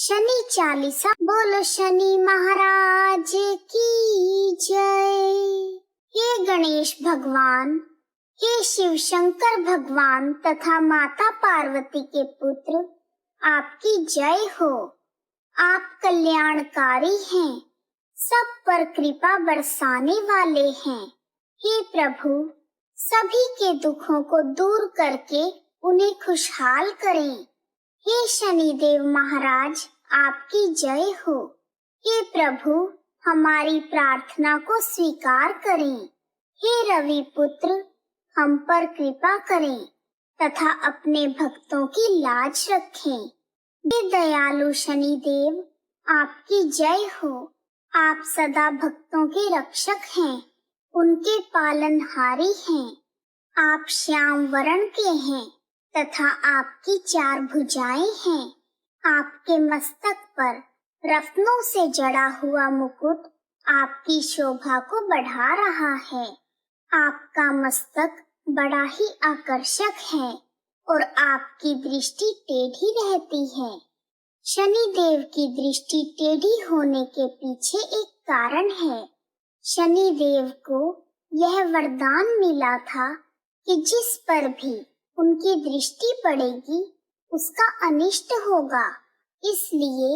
शनि चालीसा। बोलो शनि महाराज की जय। हे गणेश भगवान, हे शिव शंकर भगवान तथा माता पार्वती के पुत्र, आपकी जय हो। आप कल्याणकारी हैं, सब पर कृपा बरसाने वाले हैं। हे प्रभु, सभी के दुखों को दूर करके उन्हें खुशहाल करें। हे शनिदेव महाराज, आपकी जय हो। हे प्रभु, हमारी प्रार्थना को स्वीकार करें। हे रवि पुत्र, हम पर कृपा करें तथा अपने भक्तों की लाज रखें। हे दयालु शनिदेव, आपकी जय हो। आप सदा भक्तों के रक्षक हैं, उनके पालनहारी हैं। आप श्याम वर्ण के हैं तथा आपकी 4 भुजाएं हैं। आपके मस्तक पर रत्नों से जड़ा हुआ मुकुट आपकी शोभा को बढ़ा रहा है। आपका मस्तक बड़ा ही आकर्षक है और आपकी दृष्टि टेढ़ी रहती है। शनि देव की दृष्टि टेढ़ी होने के पीछे एक कारण है। शनि देव को यह वरदान मिला था कि जिस पर भी उनकी दृष्टि पड़ेगी उसका अनिष्ट होगा। इसलिए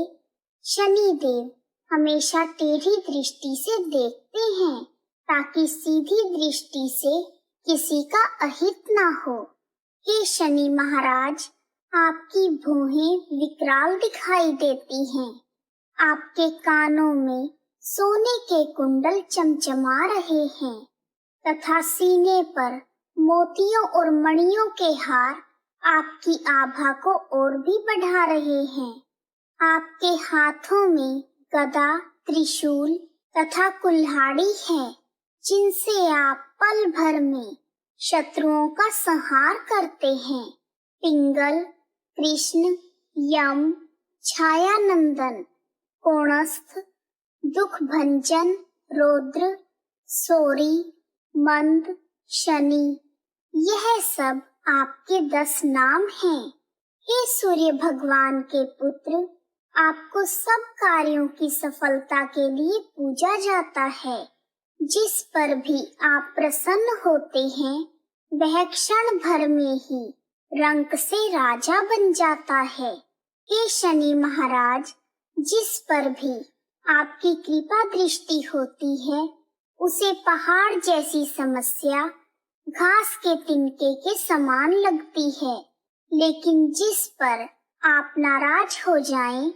शनि देव हमेशा टेढ़ी दृष्टि से देखते हैं ताकि सीधी दृष्टि से किसी का अहित ना हो। हे शनि महाराज, आपकी भौहें विकराल दिखाई देती हैं। आपके कानों में सोने के कुंडल चमचमा रहे हैं तथा सीने पर मोतियों और मणियों के हार आपकी आभा को और भी बढ़ा रहे हैं। आपके हाथों में गदा, त्रिशूल तथा कुल्हाड़ी है, जिनसे आप पल भर में शत्रुओं का संहार करते हैं। पिंगल, कृष्ण, यम, छायानंदन, कोणस्थ, दुख भंजन, रौद्र, सोरी, मंद, शनि, यह सब आपके 10 नाम हैं। हे सूर्य भगवान के पुत्र, आपको सब कार्यों की सफलता के लिए पूजा जाता है। जिस पर भी आप प्रसन्न होते हैं वह क्षण भर में ही रंक से राजा बन जाता है। हे शनि महाराज, जिस पर भी आपकी कृपा दृष्टि होती है उसे पहाड़ जैसी समस्या घास के तिनके के समान लगती है, लेकिन जिस पर आप नाराज हो जाएं,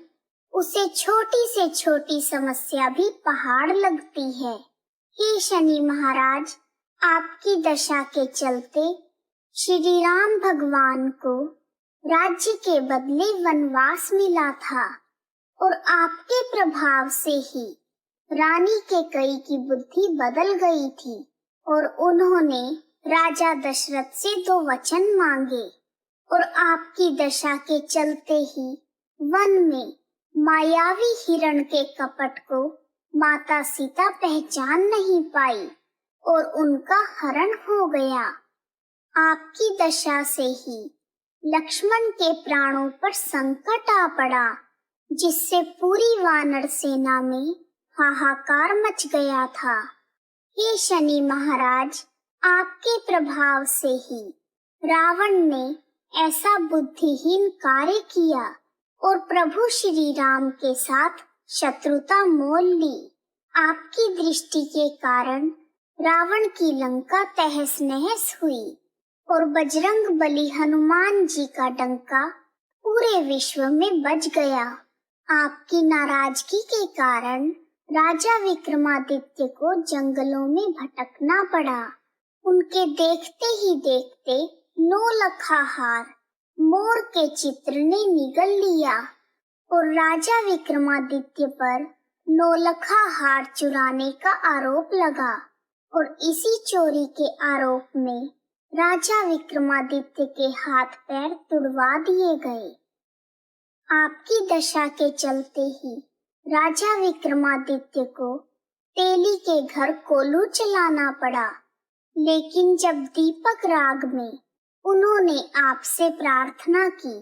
उसे छोटी से छोटी समस्या भी पहाड़ लगती है। हे शनि महाराज, आपकी दशा के चलते श्री राम भगवान को राज्य के बदले वनवास मिला था और आपके प्रभाव से ही रानी कैकेयी की बुद्धि बदल गई थी और उन्होंने राजा दशरथ से 2 वचन मांगे और आपकी दशा के चलते ही वन में मायावी हिरण के कपट को माता सीता पहचान नहीं पाई और उनका हरण हो गया। आपकी दशा से ही लक्ष्मण के प्राणों पर संकट आ पड़ा, जिससे पूरी वानर सेना में हाहाकार मच गया था। हे शनि महाराज, आपके प्रभाव से ही रावण ने ऐसा बुद्धिहीन कार्य किया और प्रभु श्री राम के साथ शत्रुता मोल ली। आपकी दृष्टि के कारण रावण की लंका तहस नहस हुई और बजरंग बली हनुमान जी का डंका पूरे विश्व में बज गया। आपकी नाराजगी के कारण राजा विक्रमादित्य को जंगलों में भटकना पड़ा। उनके देखते ही देखते 9 लखा हार मोर के चित्र ने निगल लिया और राजा विक्रमादित्य पर 9 लखा हार चुराने का आरोप लगा और इसी चोरी के आरोप में राजा विक्रमादित्य के हाथ पैर तुड़वा दिए गए। आपकी दशा के चलते ही राजा विक्रमादित्य को तेली के घर कोलू चलाना पड़ा, लेकिन जब दीपक राग में उन्होंने आपसे प्रार्थना की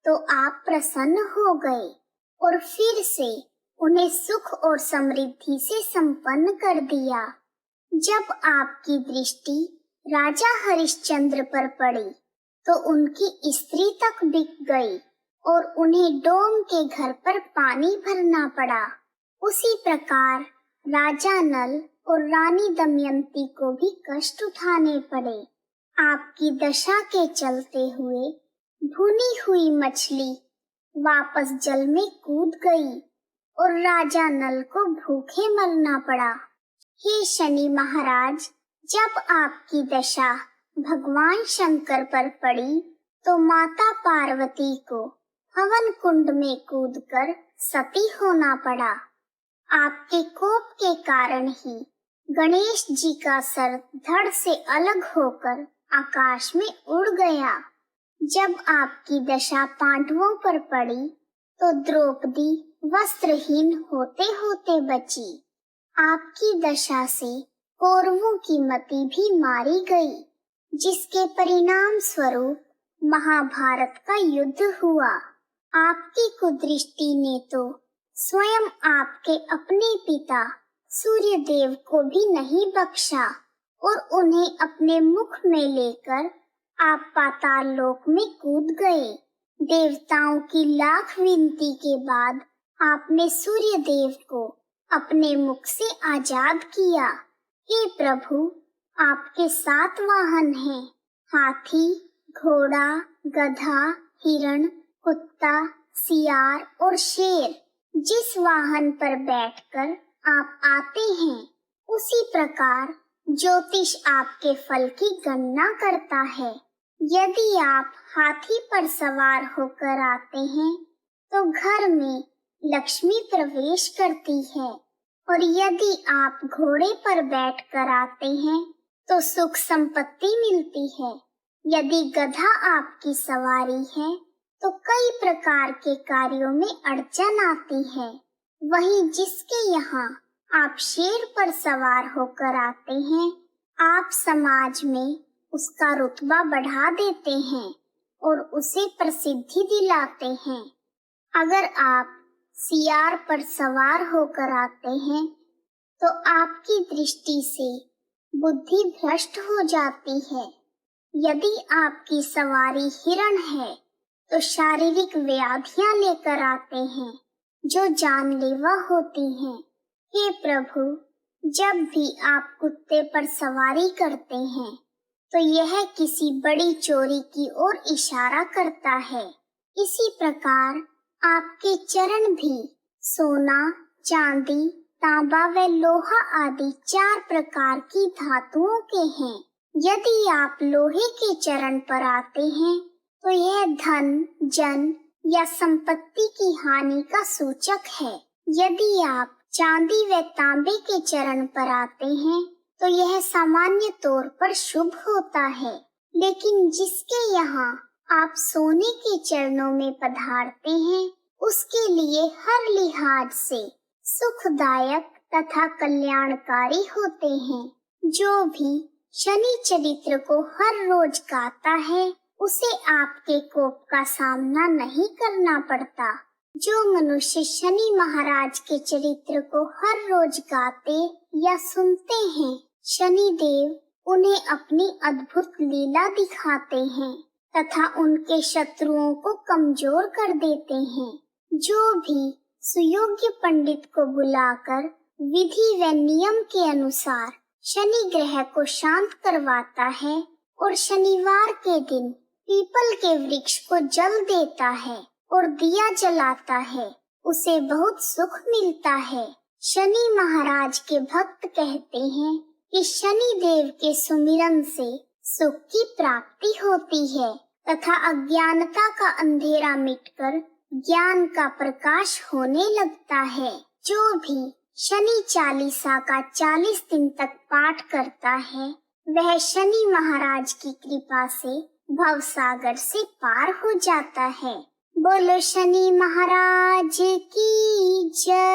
तो आप प्रसन्न हो गए और फिर से उन्हें सुख और समृद्धि से संपन्न कर दिया। जब आपकी दृष्टि राजा हरिश्चंद्र पर पड़ी तो उनकी स्त्री तक बिक गई और उन्हें डोम के घर पर पानी भरना पड़ा। उसी प्रकार राजा नल और रानी दमयंती को भी कष्ट उठाने पड़े। आपकी दशा के चलते हुए भुनी हुई मछली वापस जल में कूद गई और राजा नल को भूखे मरना पड़ा। हे शनि महाराज, जब आपकी दशा भगवान शंकर पर पड़ी तो माता पार्वती को हवन कुंड में कूदकर सती होना पड़ा। आपके कोप के कारण ही गणेश जी का सर धड़ से अलग होकर आकाश में उड़ गया। जब आपकी दशा पांडवों पर पड़ी तो द्रौपदी वस्त्रहीन होते होते बची। आपकी दशा से कौरवों की मति भी मारी गई, जिसके परिणाम स्वरूप महाभारत का युद्ध हुआ। आपकी कुदृष्टि ने तो स्वयं आपके अपने पिता सूर्य देव को भी नहीं बख्शा और उन्हें अपने मुख में लेकर आप पाताल लोक में कूद गए। देवताओं की लाख विनती के बाद आपने सूर्य देव को अपने मुख से आजाद किया। हे प्रभु, आपके 7 वाहन हैं, हाथी, घोड़ा, गधा, हिरण, कुत्ता, सियार और शेर। जिस वाहन पर बैठकर आप आते हैं, उसी प्रकार ज्योतिष आपके फल की गणना करता है। यदि आप हाथी पर सवार होकर आते हैं तो घर में लक्ष्मी प्रवेश करती है, और यदि आप घोड़े पर बैठकर आते हैं तो सुख संपत्ति मिलती है। यदि गधा आपकी सवारी है तो कई प्रकार के कार्यों में अड़चन आती है। वहीं जिसके यहाँ आप शेर पर सवार होकर आते हैं, आप समाज में उसका रुतबा बढ़ा देते हैं और उसे प्रसिद्धि दिलाते हैं। अगर आप सियार पर सवार होकर आते हैं तो आपकी दृष्टि से बुद्धि भ्रष्ट हो जाती है। यदि आपकी सवारी हिरण है तो शारीरिक व्याधियां लेकर आते हैं जो जानलेवा होती हैं। हे प्रभु, जब भी आप कुत्ते पर सवारी करते हैं तो यह किसी बड़ी चोरी की ओर इशारा करता है। इसी प्रकार आपके चरण भी सोना, चांदी, तांबा व लोहा आदि 4 प्रकार की धातुओं के हैं। यदि आप लोहे के चरण पर आते हैं तो यह धन, जन या संपत्ति की हानि का सूचक है। यदि आप चांदी व तांबे के चरण पर आते हैं तो यह सामान्य तौर पर शुभ होता है। लेकिन जिसके यहाँ आप सोने के चरणों में पधारते हैं, उसके लिए हर लिहाज से सुखदायक तथा कल्याणकारी होते हैं। जो भी शनि चरित्र को हर रोज गाता है, उसे आपके कोप का सामना नहीं करना पड़ता। जो मनुष्य शनि महाराज के चरित्र को हर रोज गाते या सुनते हैं, शनि देव उन्हें अपनी अद्भुत लीला दिखाते हैं तथा उनके शत्रुओं को कमजोर कर देते हैं। जो भी सुयोग्य पंडित को बुलाकर विधि व नियम के अनुसार शनि ग्रह को शांत करवाता है और शनिवार के दिन पीपल के वृक्ष को जल देता है और दिया जलाता है, उसे बहुत सुख मिलता है। शनि महाराज के भक्त कहते हैं कि शनि देव के सुमिरन से सुख की प्राप्ति होती है तथा अज्ञानता का अंधेरा मिटकर ज्ञान का प्रकाश होने लगता है। जो भी शनि चालीसा का 40 दिन तक पाठ करता है, वह शनि महाराज की कृपा से भवसागर से पार हो जाता है। बोलो शनि महाराज की जय।